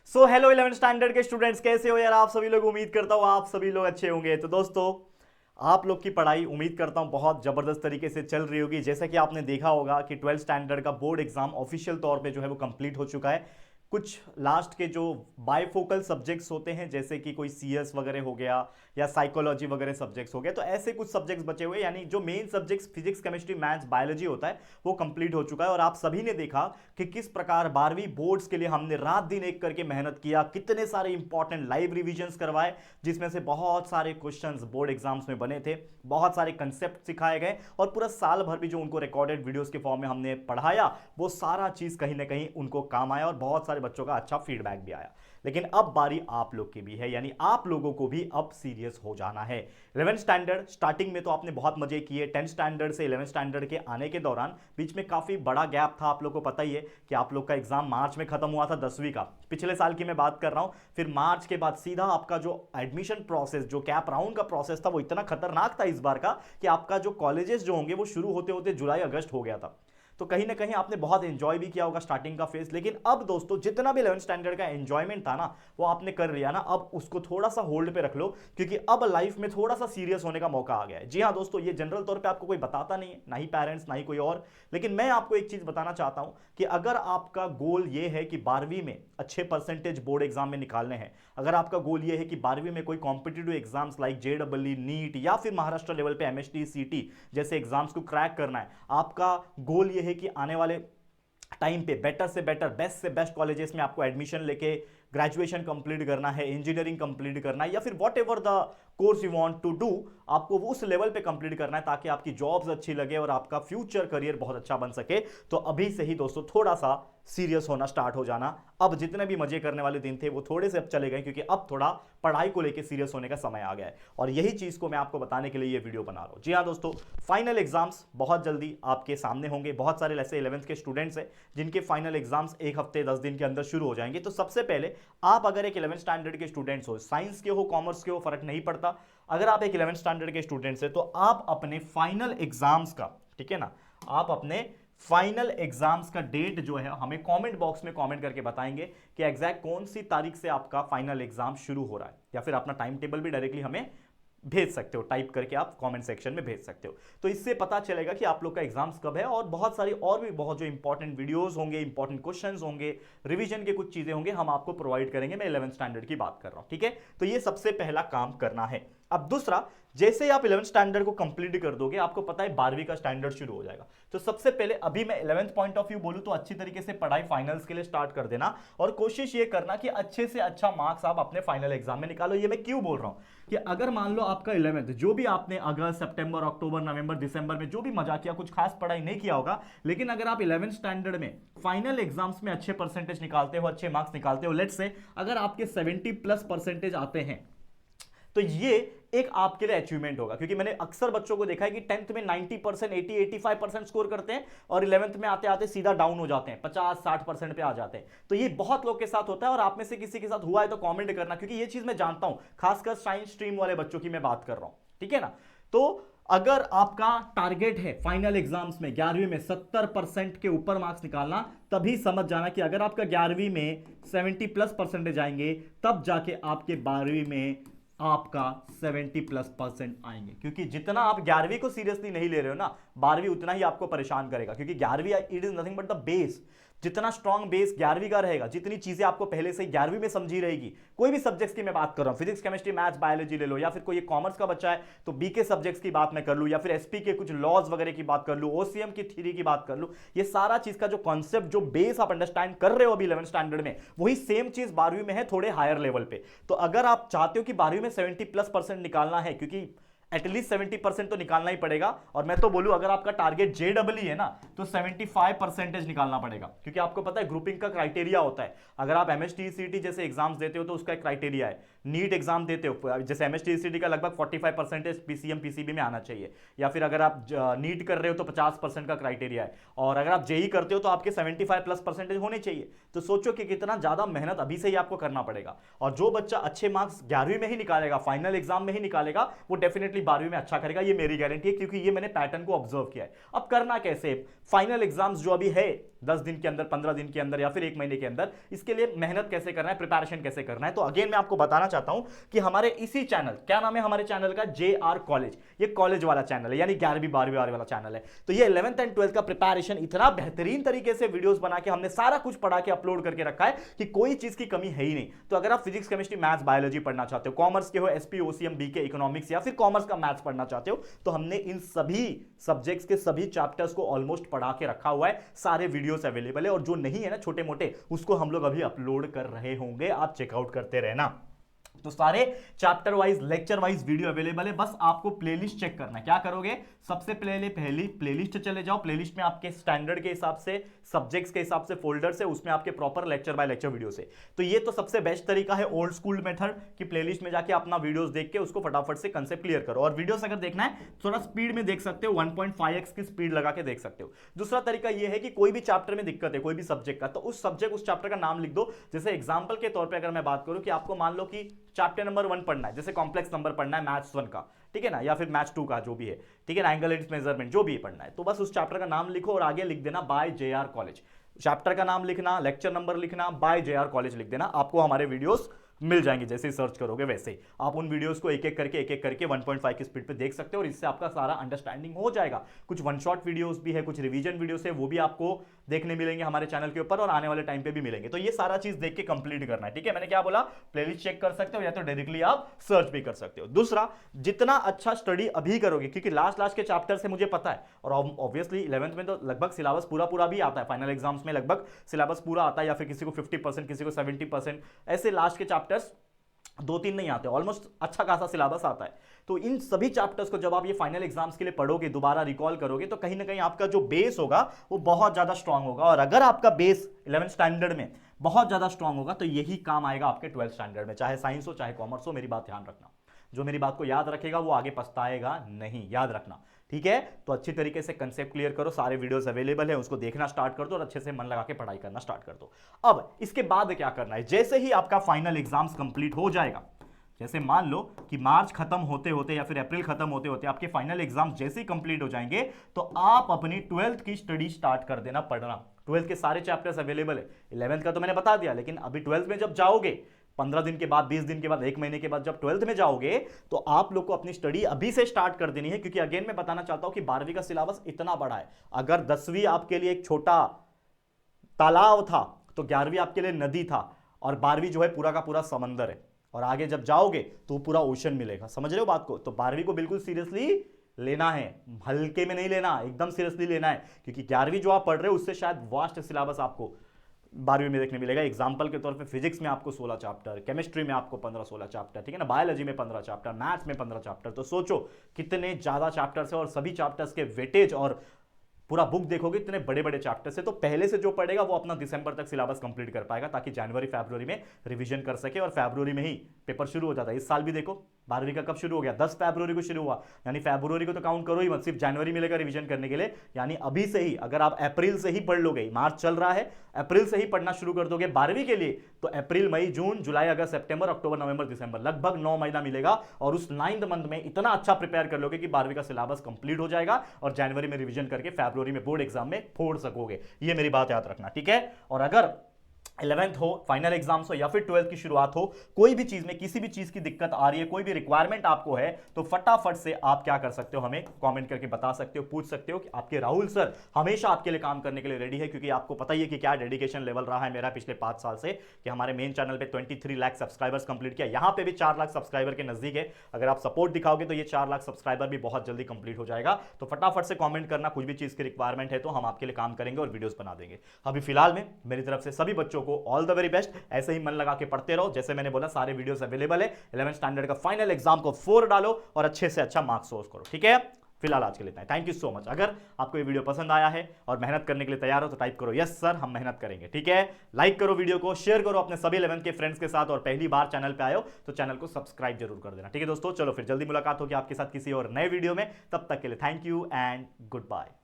Hello 11th standard के students, कैसे हो यार आप सभी लोग। उम्मीद करता हूँ आप सभी लोग अच्छे होंगे। तो दोस्तों, आप लोग की पढ़ाई उम्मीद करता हूँ बहुत ज़बरदस्त तरीके से चल रही होगी। जैसा कि आपने देखा होगा कि 12th स्टैंडर्ड का बोर्ड एग्जाम ऑफिशियल तौर पे जो है वो कंप्लीट हो चुका है। कुछ लास्ट के जो बायफोकल सब्जेक्ट्स होते हैं, जैसे कि कोई सीएस वगैरह हो गया या साइकोलॉजी वगैरह सब्जेक्ट्स हो गए, तो ऐसे कुछ सब्जेक्ट्स बचे हुए, यानी जो main subjects physics chemistry maths biology होता है वो कंप्लीट हो चुका है। और आप सभी ने देखा कि किस प्रकार 12वीं बोर्ड्स के लिए हमने रात दिन एक करके मेहनत किया, कितने सारे इंपॉर्टेंट लाइव रिविजन्स करवाए, जिसमें से बहुत सारे क्वेश्चंस बोर्ड एग्जाम्स में बने थे, बहुत सारे कंसेप्ट सिखाए गए, और पूरा साल भर भी जो उनको रिकॉर्डेड वीडियोस के फॉर्म में हमने पढ़ाया वो सारा चीज कहीं ना कहीं उनको काम आया और बहुत सारे बच्चों का अच्छा फीडबैक भी आया। लेकिन अब बारी आप लोग की भी है, यानी आप लोगों को भी अब सीरियस हो जाना है। 11th स्टैंडर्ड स्टार्टिंग में तो आपने बहुत मजे किए। 10th स्टैंडर्ड से 11th स्टैंडर्ड के आने के दौरान बीच में काफी बड़ा गैप था। आप लोग को पता ही है कि आप लोग का एग्जाम मार्च में खत्म हुआ था 10वीं का, पिछले साल की मैं बात कर रहा हूं। फिर मार्च के बाद सीधा आपका जो एडमिशन प्रोसेस, जो कैप राउंड का प्रोसेस था, वो इतना खतरनाक था इस बार का कि आपका जो कॉलेजेस जो होंगे वो शुरू होते होते जुलाई अगस्त हो गया था। तो कहीं ना कहीं आपने बहुत एंजॉय भी किया होगा स्टार्टिंग का फेज। लेकिन अब दोस्तों, जितना भी 11th स्टैंडर्ड का एंजॉयमेंट था ना वो आपने कर लिया ना, अब उसको थोड़ा सा होल्ड पे रख लो, क्योंकि अब लाइफ में थोड़ा सा सीरियस होने का मौका आ गया है। जी हाँ दोस्तों, ये जनरल तौर पे आपको कोई बताता नहीं है, ना ही पेरेंट्स ना ही कोई और। लेकिन मैं आपको एक चीज बताना चाहता हूं कि अगर आपका गोल ये है कि 12वीं में अच्छे परसेंटेज बोर्ड एग्जाम में निकालने हैं, अगर आपका गोल ये है कि 12वीं में कोई competitive exams like JW NEET या फिर महाराष्ट्र लेवल पे एमएसटी सीटी जैसे एग्जाम्स को क्रैक करना है, आपका गोल ये है कि आने वाले टाइम पे बेटर से बेटर, बेस्ट से बेस्ट कॉलेजेस में आपको एडमिशन लेके ग्रेजुएशन कंप्लीट करना है, इंजीनियरिंग कंप्लीट करना है, या फिर whatever the course you want to do, आपको वो उस लेवल पे कंप्लीट करना है ताकि आपकी जॉब्स अच्छी लगे और आपका फ्यूचर करियर बहुत अच्छा बन सके। तो अभी से ही दोस्तों थोड़ा सा सीरियस होना स्टार्ट हो जाना। अब जितने भी मजे करने वाले दिन थे वो थोड़े से अब चले गए, क्योंकि अब थोड़ा पढ़ाई को लेकर सीरियस होने का समय आ गया है। और यही चीज को मैं आपको बताने के लिए ये वीडियो बना रहा हूं। जी हाँ दोस्तों, फाइनल एग्जाम्स बहुत जल्दी आपके सामने होंगे। बहुत सारे ऐसे 11th के स्टूडेंट्स हैं जिनके फाइनल एग्जाम्स एक हफ्ते 10 दिन के अंदर शुरू हो जाएंगे। तो सबसे पहले आप अगर एक 11th स्टैंडर्ड के स्टूडेंट्स हो, साइंस के हो कॉमर्स के हो फर्क नहीं पड़ता, अगर आप एक 11th स्टैंडर्ड के स्टूडेंट्स है तो आप अपने फाइनल एग्जाम्स का, ठीक है ना, आप अपने फाइनल एग्जाम्स का डेट जो है हमें कमेंट बॉक्स में कमेंट करके बताएंगे कि एग्जैक्ट कौन सी तारीख से आपका फाइनल एग्जाम शुरू हो रहा है, या फिर अपना टाइम टेबल भी डायरेक्टली हमें भेज सकते हो, टाइप करके आप कमेंट सेक्शन में भेज सकते हो। तो इससे पता चलेगा कि आप लोग का एग्जाम्स कब है। और बहुत सारी और भी बहुत जो इंपॉर्टेंट वीडियोस होंगे, इंपॉर्टेंट क्वेश्चंस होंगे, रिवीजन के कुछ चीजें होंगे, हम आपको प्रोवाइड करेंगे। मैं 11th स्टैंडर्ड की बात कर रहा हूं, ठीक है। तो ये सबसे पहला काम करना है। अब दूसरा, जैसे ही आप 11th स्टैंडर्ड को कंप्लीट कर दोगे, आपको पता है 12वीं का स्टैंडर्ड शुरू हो जाएगा। तो सबसे पहले अभी मैं 11th पॉइंट ऑफ व्यू बोलूं तो अच्छी तरीके से पढ़ाई फाइनल्स के लिए स्टार्ट कर देना, और कोशिश ये करना कि अच्छे से अच्छा मार्क्स आप अपने फाइनल एग्जाम में निकालो। ये मैं क्यों बोल रहा हूं कि अगर मान लो आपका 11th जो भी आपने अगस्त सितंबर अक्टूबर नवंबर दिसंबर में जो भी मजा किया, कुछ खास पढ़ाई नहीं किया होगा, लेकिन अगर आप 11th स्टैंडर्ड में फाइनल एग्जाम्स में अच्छे परसेंटेज निकालते हो, अच्छे मार्क्स निकालते हो, लेट्स से अगर आपके 70+ परसेंटेज आते हैं, तो ये एक आपके लिए अचीवमेंट होगा। क्योंकि मैंने अक्सर बच्चों को देखा है कि 10th में 90%, 80-85% स्कोर करते हैं और 11th में आते आते सीधा डाउन हो जाते हैं, 50-60% पे आ जाते हैं। तो ये बहुत लोग के साथ होता है, और आप में से किसी के साथ हुआ है तो कमेंट करना, क्योंकि ये चीज मैं जानता हूं, खासकर साइंस स्ट्रीम वाले बच्चों की मैं बात कर रहा हूं, ठीक है ना। तो अगर आपका टारगेट है फाइनल एग्जाम्स में 11वीं में 70% के ऊपर मार्क्स निकालना, तभी समझ जाना कि अगर आपका 11वीं में 70+ परसेंटेज आएंगे, तब जाके आपके 12वीं में आपका 70+ % आएंगे। क्योंकि जितना आप 11वीं को सीरियसली नहीं ले रहे हो ना, 12वीं उतना ही आपको परेशान करेगा। क्योंकि 11वीं it is nothing but the base. जितना स्ट्रॉन्ग बेस 11वीं का रहेगा, जितनी चीजें आपको पहले से 11वीं में समझी रहेगी, कोई भी सब्जेक्ट्स की मैं बात कर रहा हूं, फिजिक्स केमिस्ट्री मैथ्स बायोलॉजी ले लो, या फिर कोई कॉमर्स का बच्चा है तो बीके सब्जेक्ट्स की बात मैं कर लूं, या फिर एसपी के कुछ लॉज वगैरह की बात कर लूं, ओसीएम की थ्योरी की बात कर लूं, ये सारा चीज का जो कॉन्सेप्ट, जो बेस आप अंडरस्टैंड कर रहे हो अभी 11th स्टैंडर्ड में, वही सेम चीज 12वीं में है, थोड़े हायर लेवल पे। तो अगर आप चाहते हो कि 12वीं में 70+ % निकालना है, क्योंकि एटलीस्ट 70% तो निकालना ही पड़ेगा, और मैं तो बोलूं अगर आपका टारगेट जेडब्ल्यू है ना तो 75% निकालना पड़ेगा। क्योंकि आपको पता है ग्रुपिंग का क्राइटेरिया होता है। अगर आप एमएसटीसीटी जैसे एग्जाम्स देते हो तो उसका एक क्राइटेरिया है, नीट एग्जाम देते हो जैसे एमएसटीसीटी का लगभग 45% पीसीएम पीसीबी में आना चाहिए, या फिर अगर आप नीट कर रहे हो तो 50% का क्राइटेरिया है, और अगर आप जेई करते हो तो आपके 75+ % होने चाहिए। तो सोचो कि कितना ज्यादा मेहनत अभी से ही आपको करना पड़ेगा। और जो बच्चा अच्छे मार्क्स 11वीं में ही निकालेगा, फाइनल एग्जाम में ही निकालेगा, वो डेफिनेटली 12वीं में अच्छा करेगा, ये मेरी गारंटी है, क्योंकि ये मैंने पैटर्न को ऑब्जर्व किया है। अब करना कैसे, फाइनल एग्जाम्स जो अभी है 10 दिन के अंदर, 15 दिन के अंदर या फिर 1 महीने के अंदर, इसके लिए मेहनत कैसे करना है, प्रिपरेशन कैसे करना है। तो अगेन मैं आपको बताना चाहता हूं कि हमारे इसी चैनल, क्या नाम है हमारे चैनल का, JR कॉलेज, ये कॉलेज वाला चैनल है, यानी 11वीं 12वीं वाला चैनल है। तो ये 11th एंड 12th का प्रिपरेशन इतना बेहतरीन तरीके से वीडियोस बना के हमने सारा कुछ पढ़ा के अपलोड करके रखा है कि कोई चीज की कमी है ही नहीं। तो अगर आप फिजिक्स, केमिस्ट्री, मैथ्स, बायोलॉजी पढ़ना चाहते हो, कॉमर्स के हो, एसपी, ओसीएम, बीके, इकोनॉमिक्स या फिर कॉमर्स का मैथ्स पढ़ना चाहते हो, तो हमने इन सभी सब्जेक्ट्स के सभी चैप्टर्स को ऑलमोस्ट पढ़ा के रखा हुआ है, सारे वीडियोस अवेलेबल है। और जो नहीं है ना छोटे मोटे, उसको हम लोग अभी अपलोड कर रहे होंगे, आप चेकआउट करते रहना। तो सारे chapter wise, lecture wise video available है, बस आपको प्लेलिस्ट चेक करना है। क्या करोगे, सबसे पहले पहली प्लेलिस्ट चले जाओ, प्लेलिस्ट में आपके स्टैंडर्ड के हिसाब से, सब्जेक्ट्स के हिसाब से फोल्डर्स है, उसमें आपके proper lecture by lecture video से। तो ये तो सबसे बेस्ट तरीका है ओल्ड स्कूल मेथड की प्लेलिस्ट में जाके अपना वीडियोस देख के उसको फटाफट से कंसेप्ट क्लियर करो। और वीडियोस अगर देखना है थोड़ा स्पीड में देख सकते हो, 1.5x की स्पीड लगा के देख सकते हो। दूसरा तरीका ये है कि कोई भी चैप्टर में दिक्कत है, कोई भी सब्जेक्ट का, तो उस सब्जेक्ट, उस चैप्टर का नाम लिख दो। जैसे एग्जांपल के तौर पे अगर मैं बात करूं कि आपको मान लो कि चैप्टर नंबर 1 पढ़ना है, जैसे कॉम्प्लेक्स नंबर पढ़ना है मैथ्स 1 का, ठीक है ना, या फिर मैथ्स 2 का, जो भी है, ठीक है ना, एंगल एंड मेजरमेंट, जो भी पढ़ना है, तो बस उस चैप्टर का नाम लिखो और आगे लिख देना बाय JR कॉलेज। चैप्टर का नाम लिखना, लेक्चर नंबर लिखना, बाय JR कॉलेज लिख देना, आपको हमारे वीडियोस मिल जाएंगे। जैसे ही सर्च करोगे वैसे आप उन वीडियोस को एक एक करके 1.5 की स्पीड पे देख सकते हो और इससे आपका सारा अंडरस्टैंडिंग हो जाएगा। कुछ वन शॉट वीडियोस भी है, कुछ रिवीजन वीडियोस है, वो भी आपको देखने मिलेंगे हमारे चैनल के ऊपर और आने वाले टाइम पे भी मिलेंगे। तो ये सारा चीज देख के कंप्लीट करना है, ठीक है। मैंने क्या बोला, प्लेलिस्ट चेक कर सकते हो या तो डायरेक्टली आप सर्च भी कर सकते हो। दूसरा, जितना अच्छा स्टडी अभी करोगे, क्योंकि लास्ट के चैप्टर से मुझे पता है, और ऑब्वियसली 11th में तो लगभग सिलेबस पूरा भी आता है, फाइनल एग्जाम्स में लगभग सिलेबस पूरा आता है, या फिर किसी को 50%, किसी को 70%, ऐसे लास्ट के चैप्टर्स 2-3 नहीं आते, ऑलमोस्ट अच्छा खासा सिलेबस आता है। तो इन सभी चैप्टर्स को जब आप ये फाइनल एग्जाम्स के लिए पढ़ोगे, दोबारा रिकॉल करोगे, तो कहीं ना कहीं आपका जो बेस होगा वो बहुत ज्यादा स्ट्रांग होगा। और अगर आपका बेस 11th स्टैंडर्ड में बहुत ज्यादा स्ट्रांग होगा तो यही काम आएगा आपके 12th स्टैंडर्ड में, चाहे साइंस हो चाहे कॉमर्स हो। मेरी बात ध्यान रखना, जो मेरी बात को याद रखेगा वो आगे पछताएगा नहीं, याद रखना, ठीक है। तो अच्छी तरीके से कंसेप्ट क्लियर करो, सारे वीडियोस अवेलेबल है, उसको देखना स्टार्ट कर दो और अच्छे से मन लगा के पढ़ाई करना स्टार्ट कर दो। अब इसके बाद क्या करना है, जैसे ही आपका फाइनल एग्जाम्स कंप्लीट हो जाएगा, जैसे मान लो कि मार्च खत्म होते होते या फिर अप्रैल खत्म होते होते आपके फाइनल एग्जाम जैसे ही कंप्लीट हो जाएंगे, तो आप अपनी 12th की स्टडी स्टार्ट कर देना, पढ़ना। 12th के सारे चैप्टर्स अवेलेबल है, 11th का तो मैंने बता दिया, लेकिन अभी 12th में जब जाओगे, 15 दिन के बाद, 20 दिन के बाद, 1 महीने के बाद जब 12th में जाओगे, तो आप लोग को अपनी स्टडी अभी से स्टार्ट कर देनी है। क्योंकि अगेन मैं बताना चाहता हूं कि 12वीं का सिलेबस इतना बड़ा है। अगर 10वीं आपके लिए एक छोटा तालाब था तो 11वीं आपके लिए नदी था, और 12वीं जो है पूरा का पूरा समंदर है। और आगे जब जाओगे तो पूरा ओशन मिलेगा, समझ रहे हो बात को। तो 12वीं को बिल्कुल सीरियसली लेना है, हल्के में नहीं लेना, एकदम सीरियसली लेना है। क्योंकि 11वीं जो आप पढ़ रहे हो उससे शायद वास्ट सिलेबस आपको 12वीं में देखने मिलेगा। एग्जाम्पल के तौर पे फिजिक्स में आपको 16 चैप्टर, केमिस्ट्री में आपको 15-16 चैप्टर, ठीक है ना, बायोलॉजी में 15 चैप्टर, मैथ्स में 15 चैप्टर। तो सोचो कितने ज्यादा चैप्टर्स है, और सभी चैप्टर्स के वेटेज और पूरा बुक देखोगे इतने बड़े बड़े चैप्टर से। तो पहले से जो पढ़ेगा वो अपना दिसंबर तक सिलेबस कंप्लीट कर पाएगा, ताकि जनवरी फरवरी में रिवीजन कर सके और फरवरी में ही पेपर शुरू हो जाता है। इस साल भी देखो 12वीं का कब शुरू हो गया, 10 फरवरी को शुरू हुआ, यानी फरवरी को तो काउंट करो ही मत, सिर्फ जनवरी मिलेगा रिवीजन करने के लिए। यानी अभी से ही अगर आप अप्रैल से ही पढ़ लोगे, मार्च चल रहा है, अप्रैल से ही पढ़ना शुरू कर दोगे 12वीं के लिए, तो अप्रैल, मई, जून, जुलाई, अगस्त, सितंबर, अक्टूबर, नवंबर, दिसंबर, लगभग 9 महीना मिलेगा। और उस 9th मंथ में इतना अच्छा प्रिपेयर कर लोगे कि 12वीं का सिलेबस कंप्लीट हो जाएगा और जनवरी में रिवीजन करके फरवरी में बोर्ड एग्जाम में फोड़ सकोगे। ये मेरी बात याद रखना, ठीक है। और अगर 11th हो, फाइनल एग्जाम्स हो या फिर 12th की शुरुआत हो, कोई भी चीज में किसी भी चीज की दिक्कत आ रही है, कोई भी रिक्वायरमेंट आपको है, तो फटाफट से आप क्या कर सकते हो, हमें कमेंट करके बता सकते हो, पूछ सकते हो। कि आपके राहुल सर हमेशा आपके लिए काम करने के लिए रेडी है, क्योंकि आपको पता ही है कि क्या डेडिकेशन लेवल रहा है मेरा पिछले 5 साल से, कि हमारे मेन चैनल पे 23 लाख सब्सक्राइबर्स कंप्लीट किया, यहां पे भी 4 लाख सब्सक्राइबर के नजदीक है। अगर आप सपोर्ट दिखाओगे तो ये 4 लाख सब्सक्राइबर भी बहुत जल्दी कंप्लीट हो जाएगा। तो फटाफट से कमेंट करना, कुछ भी चीज की रिक्वायरमेंट है तो हम आपके लिए काम करेंगे और वीडियोस बना देंगे। अभी फिलहाल में मेरी तरफ से सभी बच्चों को ऑल द वेरी बेस्ट। ऐसे ही मन लगा के पढ़ते रहो, जैसे मैंने बोला सारे वीडियोस अवेलेबल है। 11th स्टैंडर्ड का फाइनल एग्जाम को 4 डालो और अच्छे से अच्छा मार्क्स सोर्स करो, ठीक है। फिलहाल आज के लिए इतना है, थैंक यू सो मच। अगर आपको ये वीडियो पसंद आया है और मेहनत करने के लिए तैयार हो तो टाइप करो यस सर, हम मेहनत करेंगे, ठीक है। लाइक करो वीडियो को, शेयर करो अपने सभी 11th के फ्रेंड्स के साथ, और पहली बार चैनल पे आए हो तो चैनल को सब्सक्राइब जरूर कर देना, ठीक है दोस्तों। चलो फिर जल्दी मुलाकात होगी आपके साथ किसी और नए वीडियो में, तब तक के लिए thank you and good bye.